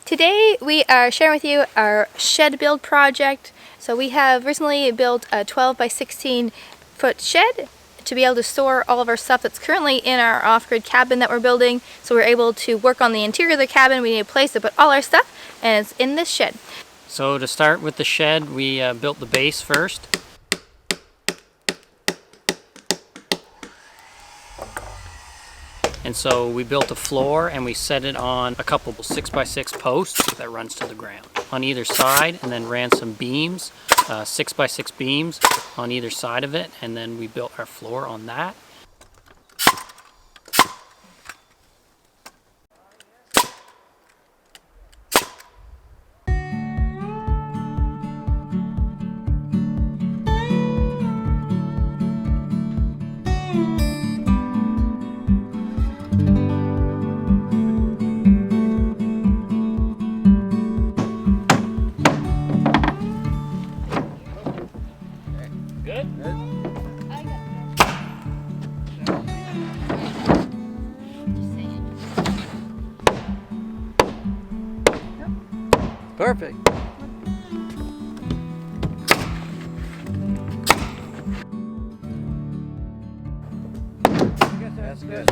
Today we are sharing with you our shed build project. So we have recently built a 12 by 16 foot shed to be able to store all of our stuff that's currently in our off-grid cabin that we're building. So we're able to work on the interior of the cabin. We need a place to put all our stuff, and it's in this shed. So to start with the shed, we built the base first. And so we built a floor and we set it on a couple 6x6 posts that runs to the ground on either side, and then ran some beams, 6x6 beams on either side of it, and then we built our floor on that. Good? Perfect. That's good.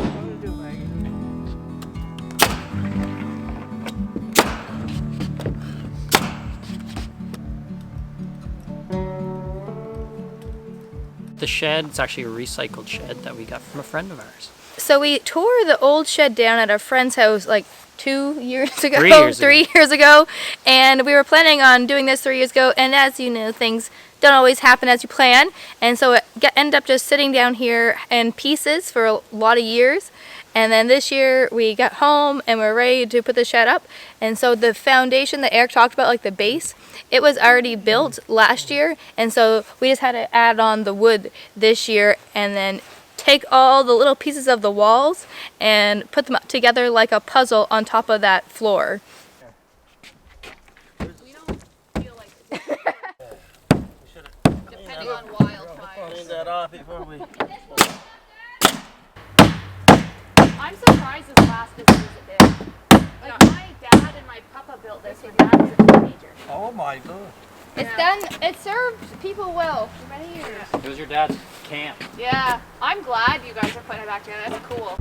The shed, it's actually a recycled shed that we got from a friend of ours. So we tore the old shed down at a friend's house like 2 years ago, 3 years ago, and we were planning on doing this 3 years ago, and as you know, things don't always happen as you plan, and so it ended up just sitting down here in pieces for a lot of years. And then this year we got home and we're ready to put the shed up. And so the foundation that Eric talked about, like the base, it was already built last year, and so we just had to add on the wood this year and then take all the little pieces of the walls and put them together like a puzzle on top of that floor. We don't feel like depending on wildfires. Clean that off before we. I'm surprised this lasted as it did. Like my dad and my papa built this when dad was a teenager. Oh my God. It's done. It served people well for many years. It was your dad's camp. Yeah, I'm glad you guys are putting it back together. That's cool.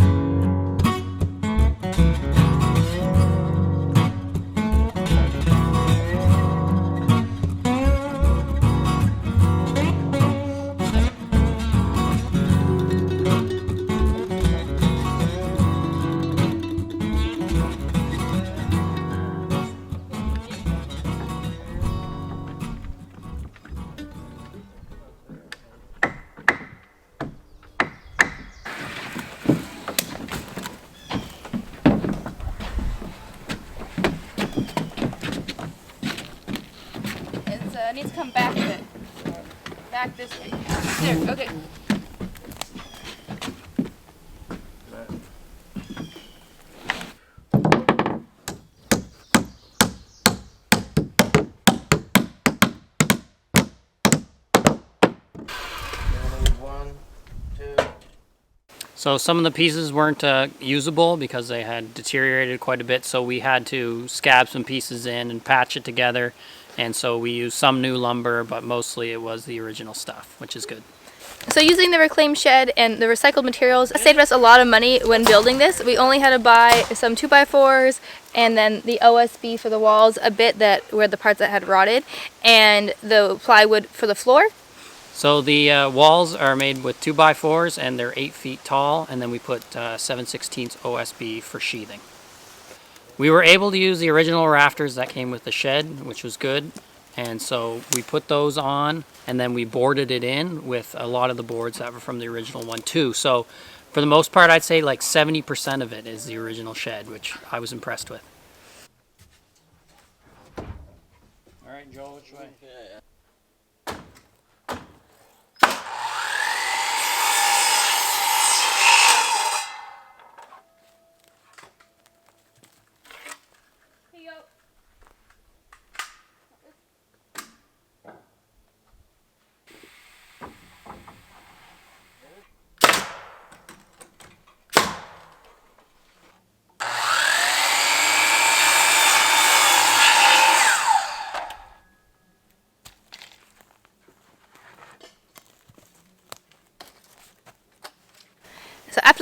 It needs to come back a bit. Back this way. There, okay. One, two. So some of the pieces weren't usable because they had deteriorated quite a bit, so we had to scab some pieces in and patch it together. And so we used some new lumber, but mostly it was the original stuff, which is good. So using the reclaimed shed and the recycled materials saved us a lot of money when building this. We only had to buy some 2x4s and then the OSB for the walls, a bit that were the parts that had rotted, and the plywood for the floor. So the walls are made with 2x4s and they're 8 feet tall, and then we put 7/16 OSB for sheathing. We were able to use the original rafters that came with the shed, which was good, and so we put those on, and then we boarded it in with a lot of the boards that were from the original one too. So for the most part, I'd say like 70% of it is the original shed, which I was impressed with. All right, Joel, which way?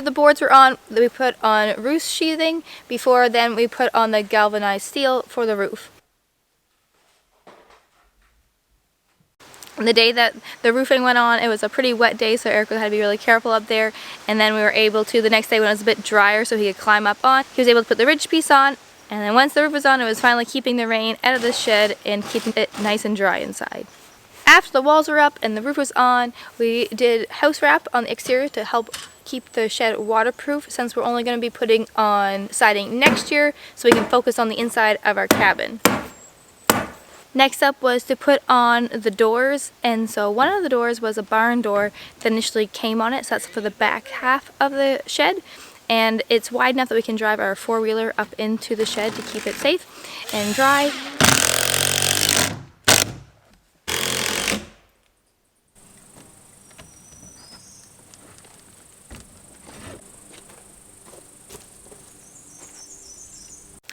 the boards were on, we put on roof sheathing. Before then, we put on the galvanized steel for the roof. The day that the roofing went on, it was a pretty wet day, so Eric had to be really careful up there. And then we were able to, the next day when it was a bit drier so he could climb up on, he was able to put the ridge piece on. And then once the roof was on, it was finally keeping the rain out of the shed and keeping it nice and dry inside. After the walls were up and the roof was on, we did house wrap on the exterior to help keep the shed waterproof, since we're only going to be putting on siding next year so we can focus on the inside of our cabin. Next up was to put on the doors, and so one of the doors was a barn door that initially came on it, so that's for the back half of the shed, and it's wide enough that we can drive our four-wheeler up into the shed to keep it safe and dry.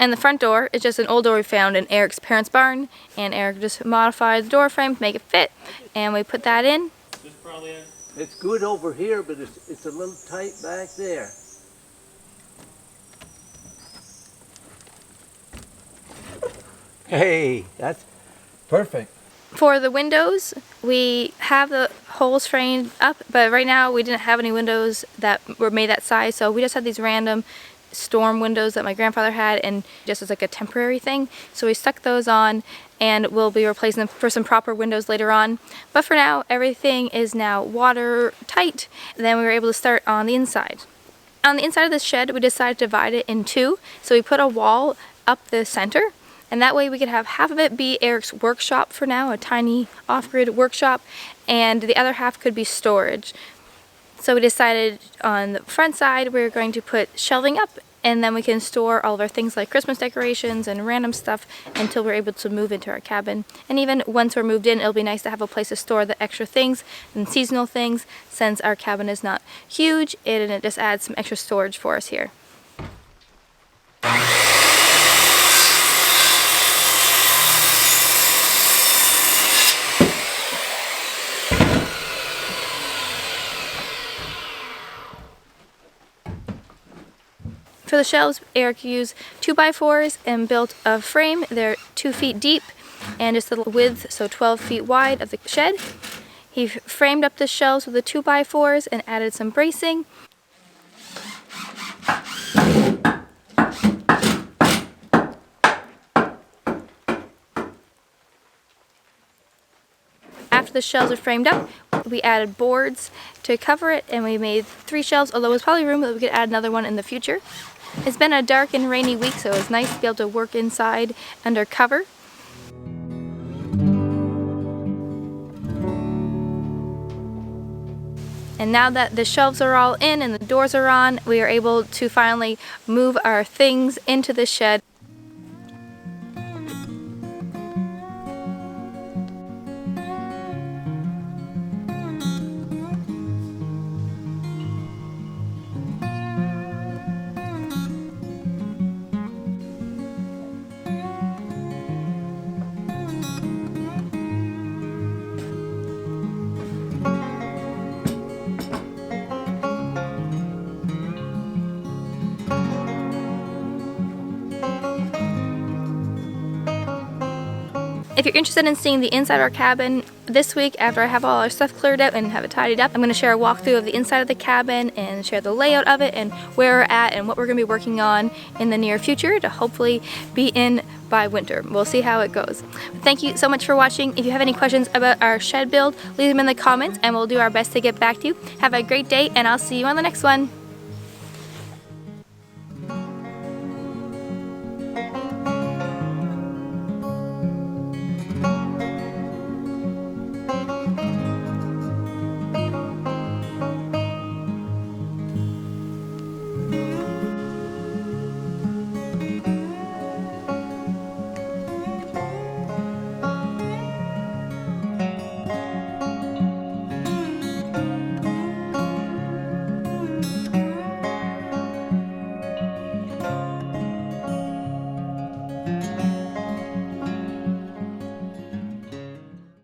And the front door is just an old door we found in Eric's parents' barn, and Eric just modified the door frame to make it fit, and we put that in. It's good over here, but it's a little tight back there. Hey, that's perfect. For the windows, we have the holes framed up, but right now we didn't have any windows that were made that size, so we just had these random storm windows that my grandfather had, and just as like a temporary thing. So we stuck those on, and we'll be replacing them for some proper windows later on. But for now, everything is now watertight. And then we were able to start on the inside. On the inside of this shed, we decided to divide it in two. So we put a wall up the center, and that way we could have half of it be Eric's workshop for now, a tiny off-grid workshop, and the other half could be storage. So we decided on the front side we were going to put shelving up, and then we can store all of our things like Christmas decorations and random stuff until we're able to move into our cabin. And even once we're moved in, it'll be nice to have a place to store the extra things and seasonal things, since our cabin is not huge, and it just adds some extra storage for us here. For the shelves, Eric used 2x4s and built a frame. They're 2 feet deep and just the width, so 12 feet wide of the shed. He framed up the shelves with the 2x4s and added some bracing. After the shelves are framed up, we added boards to cover it, and we made 3 shelves, although there's probably room that we could add another one in the future. It's been a dark and rainy week, so it's nice to be able to work inside under cover. And now that the shelves are all in and the doors are on, we are able to finally move our things into the shed. If you're interested in seeing the inside of our cabin, this week after I have all our stuff cleared out and have it tidied up, I'm going to share a walkthrough of the inside of the cabin and share the layout of it and where we're at and what we're going to be working on in the near future to hopefully be in by winter. We'll see how it goes. Thank you so much for watching. If you have any questions about our shed build, leave them in the comments and we'll do our best to get back to you. Have a great day, and I'll see you on the next one.